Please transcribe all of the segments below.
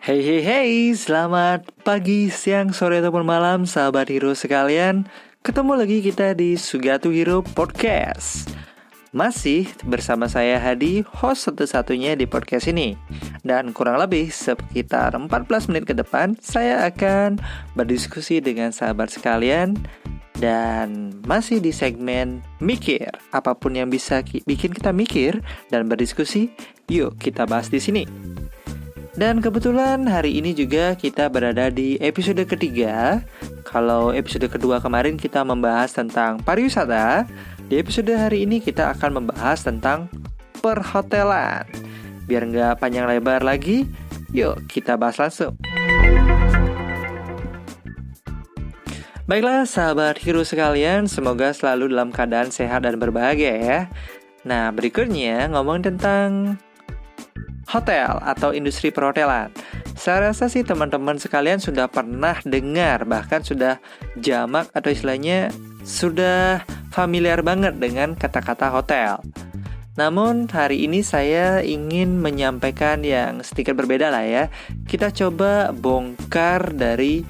Hey hey hey, selamat pagi, siang, sore ataupun malam sahabat hero sekalian. Ketemu lagi kita di Sugatu Hero Podcast. Masih bersama saya Hadi, host satu-satunya di podcast ini. Dan kurang lebih sekitar 14 menit ke depan saya akan berdiskusi dengan sahabat sekalian. Dan masih di segmen mikir, apapun yang bisa bikin kita mikir dan berdiskusi, yuk kita bahas di sini. Dan kebetulan hari ini juga kita berada di episode ketiga. Kalau episode kedua kemarin kita membahas tentang pariwisata, di episode hari ini kita akan membahas tentang perhotelan. Biar nggak panjang lebar lagi, yuk kita bahas langsung. Baiklah sahabat hero sekalian, semoga selalu dalam keadaan sehat dan berbahagia ya. Nah berikutnya ngomong tentang hotel atau industri perhotelan. Saya rasa sih teman-teman sekalian sudah pernah dengar, bahkan sudah jamak atau istilahnya sudah familiar banget dengan kata-kata hotel. Namun hari ini saya ingin menyampaikan yang sedikit berbeda lah ya. Kita coba bongkar dari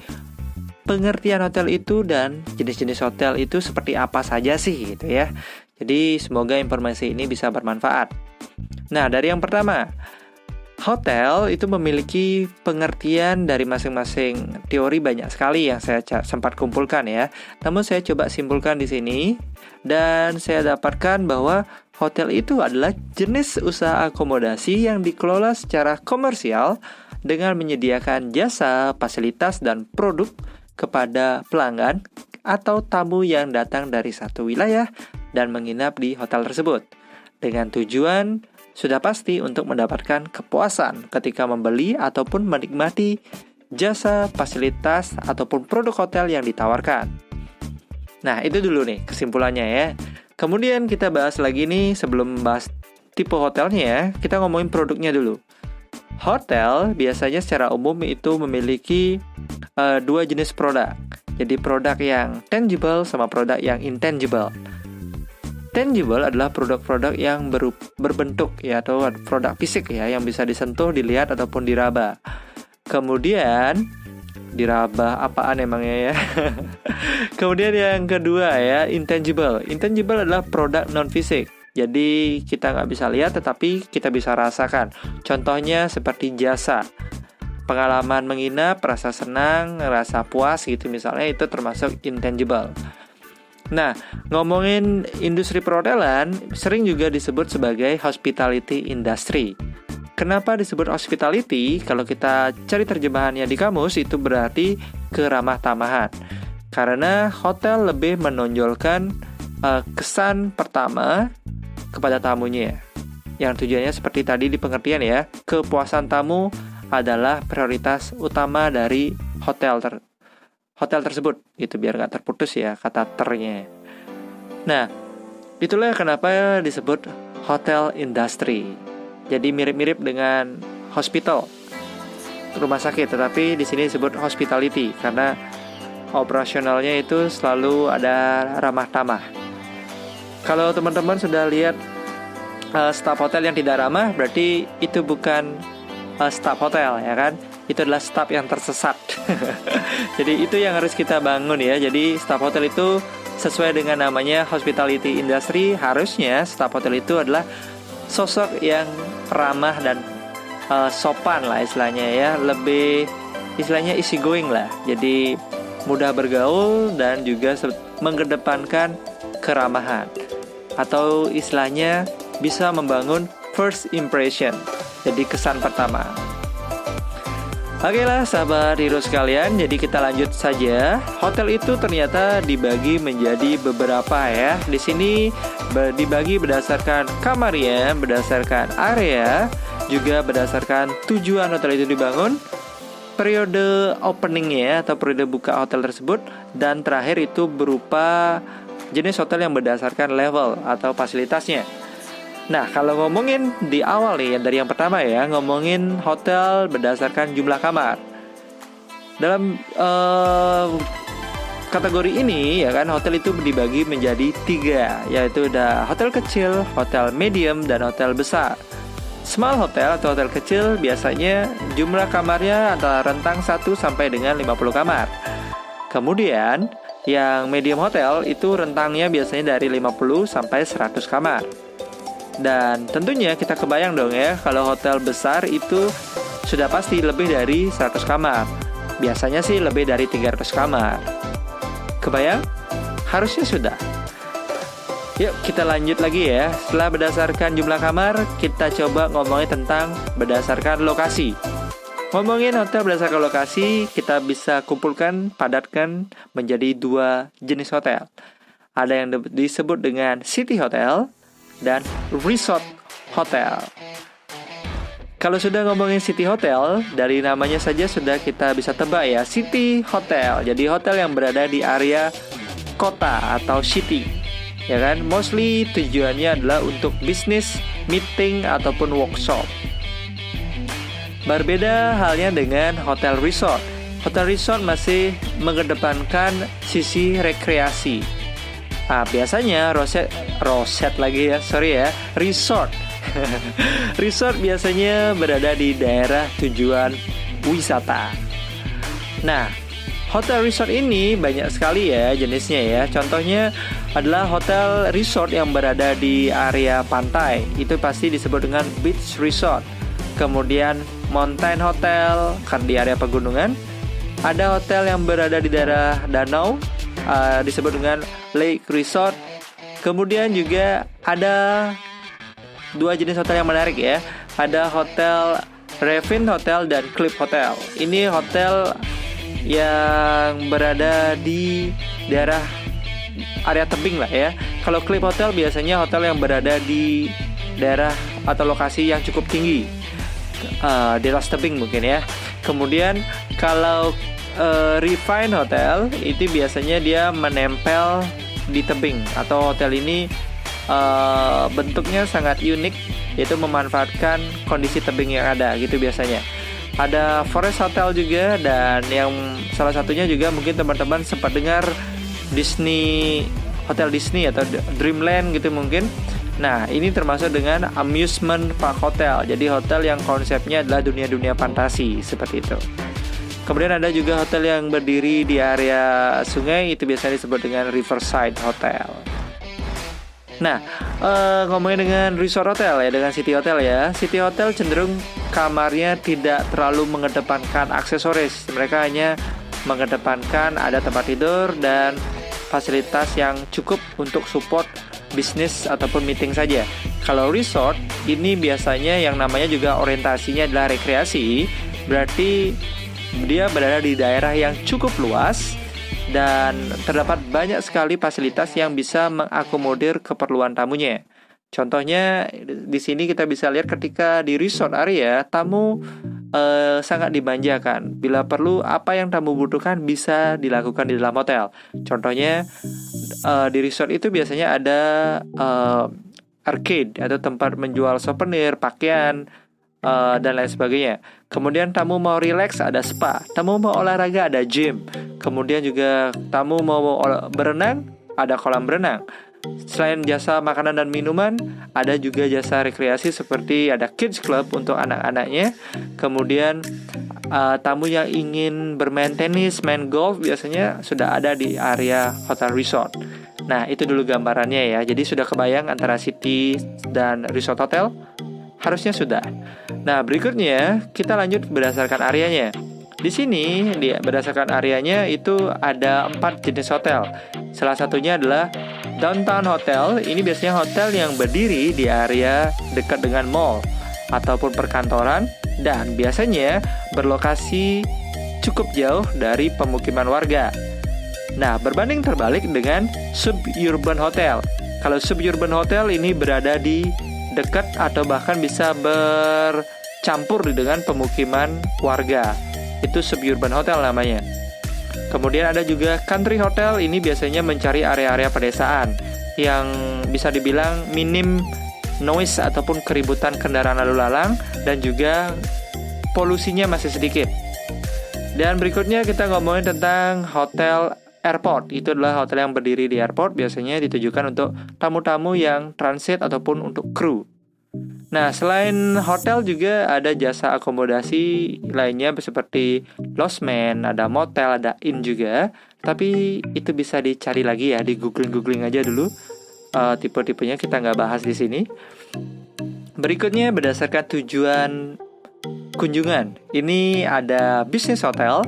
pengertian hotel itu dan jenis-jenis hotel itu seperti apa saja sih gitu ya. Jadi semoga informasi ini bisa bermanfaat. Nah dari yang pertama, hotel itu memiliki pengertian dari masing-masing teori banyak sekali yang saya sempat kumpulkan ya. Namun saya coba simpulkan di sini dan saya dapatkan bahwa hotel itu adalah jenis usaha akomodasi yang dikelola secara komersial dengan menyediakan jasa, fasilitas, dan produk kepada pelanggan atau tamu yang datang dari satu wilayah dan menginap di hotel tersebut dengan tujuan sudah pasti untuk mendapatkan kepuasan ketika membeli ataupun menikmati jasa, fasilitas, ataupun produk hotel yang ditawarkan. Nah, itu dulu nih kesimpulannya ya. Kemudian kita bahas lagi nih sebelum bahas tipe hotelnya ya, kita ngomongin produknya dulu. Hotel biasanya secara umum itu memiliki dua jenis produk. Jadi produk yang tangible sama produk yang intangible. Tangible adalah produk-produk yang berbentuk ya, atau produk fisik ya, yang bisa disentuh, dilihat ataupun diraba. Kemudian diraba apaan emangnya ya? Kemudian yang kedua ya, intangible. Intangible adalah produk non fisik. Jadi kita nggak bisa lihat tetapi kita bisa rasakan. Contohnya seperti jasa, pengalaman menginap, rasa senang, rasa puas gitu misalnya, itu termasuk intangible. Nah, ngomongin industri perhotelan sering juga disebut sebagai hospitality industry. Kenapa disebut hospitality? Kalau kita cari terjemahannya di kamus, itu berarti keramah tamahan. Karena hotel lebih menonjolkan kesan pertama kepada tamunya. Yang tujuannya seperti tadi di pengertian ya, kepuasan tamu adalah prioritas utama dari hotel tersebut, gitu, biar gak terputus ya kata ternya. Nah, itulah kenapa disebut hotel industry. Jadi mirip-mirip dengan hospital, rumah sakit, tetapi di sini disebut hospitality karena operasionalnya itu selalu ada ramah tamah. Kalau teman-teman sudah lihat staf hotel yang tidak ramah, berarti itu bukan staf hotel ya kan? Itu adalah staf yang tersesat. Jadi itu yang harus kita bangun ya. Jadi staf hotel itu sesuai dengan namanya hospitality industry, harusnya staf hotel itu adalah sosok yang ramah dan sopan lah istilahnya ya. Lebih istilahnya easy going lah. Jadi mudah bergaul dan juga mengedepankan keramahan. Atau istilahnya bisa membangun first impression. Jadi kesan pertama. Oke lah sahabat hero sekalian, jadi kita lanjut saja. Hotel itu ternyata dibagi menjadi beberapa ya. Di sini dibagi berdasarkan kamarnya, berdasarkan area, juga berdasarkan tujuan hotel itu dibangun, periode openingnya atau periode buka hotel tersebut, dan terakhir itu berupa jenis hotel yang berdasarkan level atau fasilitasnya. Nah, kalau ngomongin di awal nih, dari yang pertama ya, ngomongin hotel berdasarkan jumlah kamar. Dalam kategori ini ya kan, hotel itu dibagi menjadi 3, yaitu ada hotel kecil, hotel medium, dan hotel besar. Small hotel atau hotel kecil biasanya jumlah kamarnya antara rentang 1 sampai dengan 50 kamar. Kemudian yang medium hotel itu rentangnya biasanya dari 50 sampai 100 kamar. Dan tentunya kita kebayang dong ya, kalau hotel besar itu sudah pasti lebih dari 100 kamar. Biasanya sih lebih dari 300 kamar. Kebayang? Harusnya sudah. Yuk kita lanjut lagi ya. Setelah berdasarkan jumlah kamar, kita coba ngomongin tentang berdasarkan lokasi. Ngomongin hotel berdasarkan lokasi, kita bisa kumpulkan, padatkan menjadi 2 jenis hotel. Ada yang disebut dengan city hotel dan resort hotel. Kalau sudah ngomongin city hotel, dari namanya saja sudah kita bisa tebak ya, city hotel. Jadi hotel yang berada di area kota atau city, ya kan? Mostly tujuannya adalah untuk bisnis, meeting ataupun workshop. Berbeda halnya dengan hotel resort. Hotel resort masih mengedepankan sisi rekreasi. Nah, biasanya resort. Resort biasanya berada di daerah tujuan wisata. Nah, hotel resort ini banyak sekali ya jenisnya ya. Contohnya adalah hotel resort yang berada di area pantai. Itu pasti disebut dengan beach resort. Kemudian mountain hotel kan di area pegunungan. Ada hotel yang berada di daerah danau, disebut dengan lake resort. Kemudian juga ada 2 jenis hotel yang menarik ya. Ada hotel Ravine Hotel dan Cliff Hotel. Ini hotel yang berada di daerah area tebing lah ya. Kalau Cliff Hotel biasanya hotel yang berada di daerah atau lokasi yang cukup tinggi, di atas tebing mungkin ya. Kemudian kalau Ravine Hotel itu biasanya dia menempel di tebing, atau hotel ini bentuknya sangat unik, yaitu memanfaatkan kondisi tebing yang ada gitu biasanya. Ada Forest Hotel juga, dan yang salah satunya juga mungkin teman-teman sempat dengar Hotel Disney atau Dreamland gitu mungkin. Nah, ini termasuk dengan amusement park hotel. Jadi hotel yang konsepnya adalah dunia-dunia fantasi seperti itu. Kemudian ada juga hotel yang berdiri di area sungai, itu biasanya disebut dengan Riverside Hotel. Nah, ngomongin dengan resort hotel ya, dengan city hotel ya. City hotel cenderung kamarnya tidak terlalu mengedepankan aksesoris. Mereka hanya mengedepankan ada tempat tidur dan fasilitas yang cukup untuk support bisnis ataupun meeting saja. Kalau resort ini biasanya yang namanya juga orientasinya adalah rekreasi. Berarti dia berada di daerah yang cukup luas dan terdapat banyak sekali fasilitas yang bisa mengakomodir keperluan tamunya. Contohnya di sini kita bisa lihat ketika di resort area, tamu sangat dimanjakan. Bila perlu, apa yang tamu butuhkan bisa dilakukan di dalam hotel. Contohnya di resort itu biasanya ada arcade atau tempat menjual souvenir, pakaian, dan lain sebagainya. Kemudian tamu mau relax, ada spa. Tamu mau olahraga, ada gym. Kemudian juga tamu mau berenang, ada kolam berenang. Selain jasa makanan dan minuman, ada juga jasa rekreasi seperti ada kids club untuk anak-anaknya. Kemudian tamu yang ingin bermain tenis, main golf biasanya sudah ada di area hotel resort. Nah, itu dulu gambarannya ya. Jadi sudah kebayang antara city dan resort hotel? Harusnya sudah. Nah, berikutnya kita lanjut berdasarkan areanya. Di sini berdasarkan areanya itu ada 4 jenis hotel. Salah satunya adalah downtown hotel. Ini biasanya hotel yang berdiri di area dekat dengan mall ataupun perkantoran, dan biasanya berlokasi cukup jauh dari pemukiman warga. Nah, berbanding terbalik dengan suburban hotel. Kalau suburban hotel ini berada di dekat atau bahkan bisa bercampur dengan pemukiman warga. Itu suburban hotel namanya. Kemudian ada juga country hotel. Ini biasanya mencari area-area pedesaan yang bisa dibilang minim noise ataupun keributan kendaraan lalu lalang, dan juga polusinya masih sedikit. Dan berikutnya kita ngomongin tentang hotel airport. Itu adalah hotel yang berdiri di airport, biasanya ditujukan untuk tamu-tamu yang transit ataupun untuk kru. Nah, selain hotel juga ada jasa akomodasi lainnya seperti lodgement, ada motel, ada inn juga. Tapi itu bisa dicari lagi ya, di googling aja dulu. Tipe-tipenya kita nggak bahas di sini. Berikutnya berdasarkan tujuan kunjungan. Ini ada business hotel,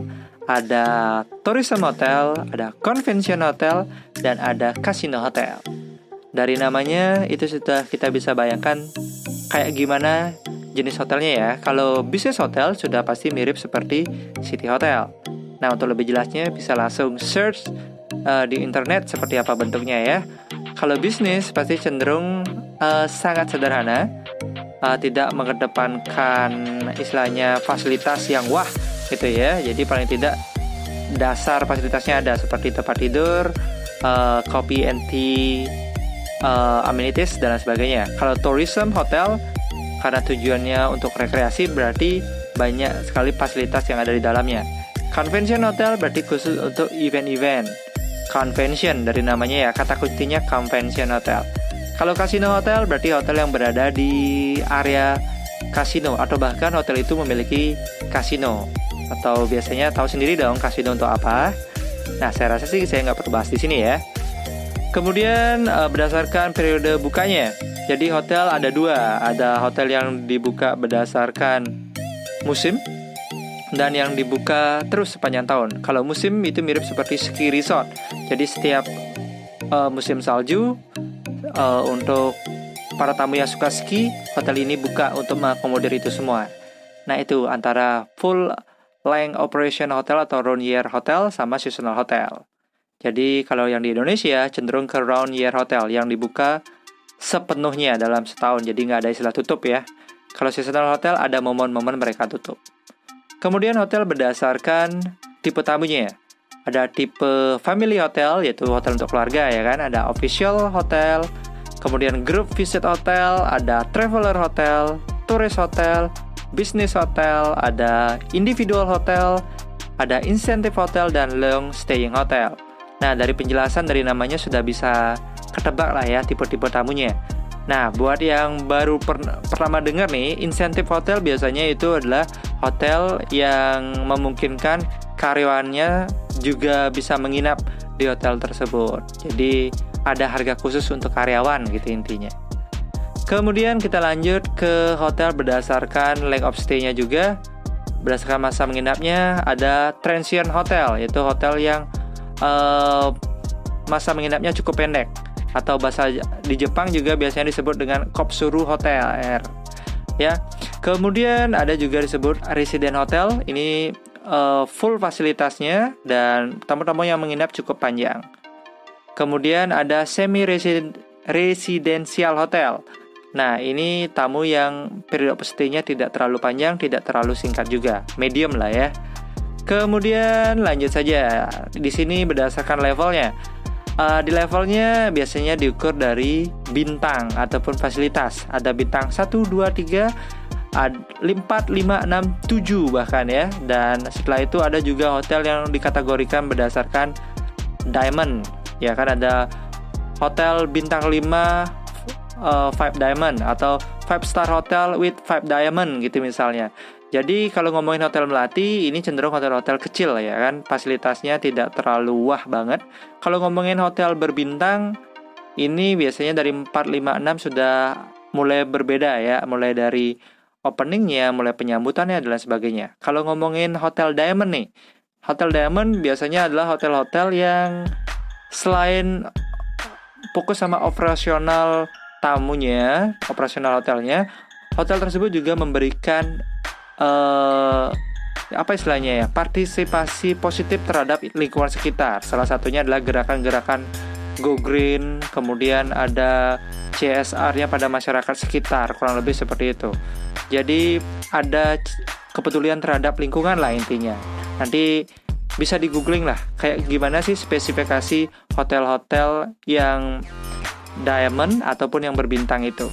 ada tourism hotel, ada convention hotel, dan ada casino hotel. Dari namanya itu sudah kita bisa bayangkan kayak gimana jenis hotelnya ya. Kalau business hotel sudah pasti mirip seperti city hotel. Nah, untuk lebih jelasnya bisa langsung search di internet seperti apa bentuknya ya. Kalau bisnis pasti cenderung sangat sederhana, tidak mengedepankan istilahnya fasilitas yang wah gitu ya. Jadi paling tidak dasar fasilitasnya ada seperti tempat tidur, coffee and tea, amenities dan lain sebagainya. Kalau tourism hotel karena tujuannya untuk rekreasi berarti banyak sekali fasilitas yang ada di dalamnya. Convention hotel berarti khusus untuk event-event. Convention dari namanya ya, kata kuncinya convention hotel. Kalau casino hotel berarti hotel yang berada di area kasino atau bahkan hotel itu memiliki kasino. Atau biasanya tahu sendiri dong kasino untuk apa. Nah, saya rasa sih saya nggak perlu bahas di sini ya. Kemudian berdasarkan periode bukanya. Jadi hotel ada dua. Ada hotel yang dibuka berdasarkan musim dan yang dibuka terus sepanjang tahun. Kalau musim itu mirip seperti ski resort. Jadi setiap musim salju, untuk para tamu yang suka ski, hotel ini buka untuk mengakomodir itu semua. Nah, itu antara full length operation hotel atau round year hotel sama seasonal hotel. Jadi kalau yang di Indonesia cenderung ke round year hotel yang dibuka sepenuhnya dalam setahun. Jadi nggak ada istilah tutup ya. Kalau seasonal hotel ada momen-momen mereka tutup. Kemudian hotel berdasarkan tipe tamunya. Ada tipe family hotel, yaitu hotel untuk keluarga ya kan. Ada official hotel, kemudian group visit hotel, ada traveler hotel, tourist hotel, business hotel, ada individual hotel, ada incentive hotel, dan long staying hotel. Nah, dari penjelasan dari namanya sudah bisa ketebak lah ya tipe-tipe tamunya. Nah, buat yang baru pertama dengar nih, incentive hotel biasanya itu adalah hotel yang memungkinkan karyawannya juga bisa menginap di hotel tersebut. Jadi ada harga khusus untuk karyawan gitu intinya. Kemudian kita lanjut ke hotel berdasarkan length of stay-nya juga. Berdasarkan masa menginapnya ada transient hotel, yaitu hotel yang masa menginapnya cukup pendek, atau bahasa di Jepang juga biasanya disebut dengan Kopsuru Hotel ya. Kemudian ada juga disebut resident hotel. Ini full fasilitasnya dan tamu-tamu yang menginap cukup panjang. Kemudian ada semi residential hotel. Nah, ini tamu yang periode stay-nya tidak terlalu panjang, tidak terlalu singkat juga, medium lah ya. Kemudian lanjut saja. Di sini berdasarkan levelnya. Di levelnya biasanya diukur dari bintang ataupun fasilitas. Ada bintang 1, 2, 3, 4, 5, 6, 7 bahkan ya. Dan setelah itu ada juga hotel yang dikategorikan berdasarkan diamond. Ya kan, ada hotel bintang 5 5 diamond atau 5 star hotel with 5 diamond gitu misalnya. Jadi kalau ngomongin hotel melati, ini cenderung hotel-hotel kecil ya kan, fasilitasnya tidak terlalu wah banget. Kalau ngomongin hotel berbintang, ini biasanya dari 4, 5, 6 sudah mulai berbeda ya, mulai dari openingnya, mulai penyambutannya dan lain sebagainya. Kalau ngomongin hotel diamond nih, hotel diamond biasanya adalah hotel-hotel yang selain fokus sama operasional tamunya, operasional hotelnya, hotel tersebut juga memberikan apa istilahnya ya, partisipasi positif terhadap lingkungan sekitar. Salah satunya adalah gerakan-gerakan Go Green, kemudian ada CSR-nya pada masyarakat sekitar, kurang lebih seperti itu. Jadi ada kepedulian terhadap lingkungan lah intinya. Nanti bisa di googling lah, kayak gimana sih spesifikasi hotel-hotel yang diamond ataupun yang berbintang itu.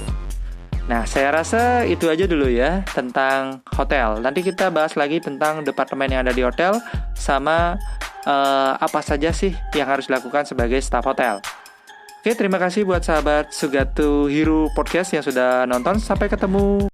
Nah, saya rasa itu aja dulu ya tentang hotel. Nanti kita bahas lagi tentang departemen yang ada di hotel sama apa saja sih yang harus dilakukan sebagai staf hotel. Oke, terima kasih buat sahabat Sugatu Hiru Podcast yang sudah nonton. Sampai ketemu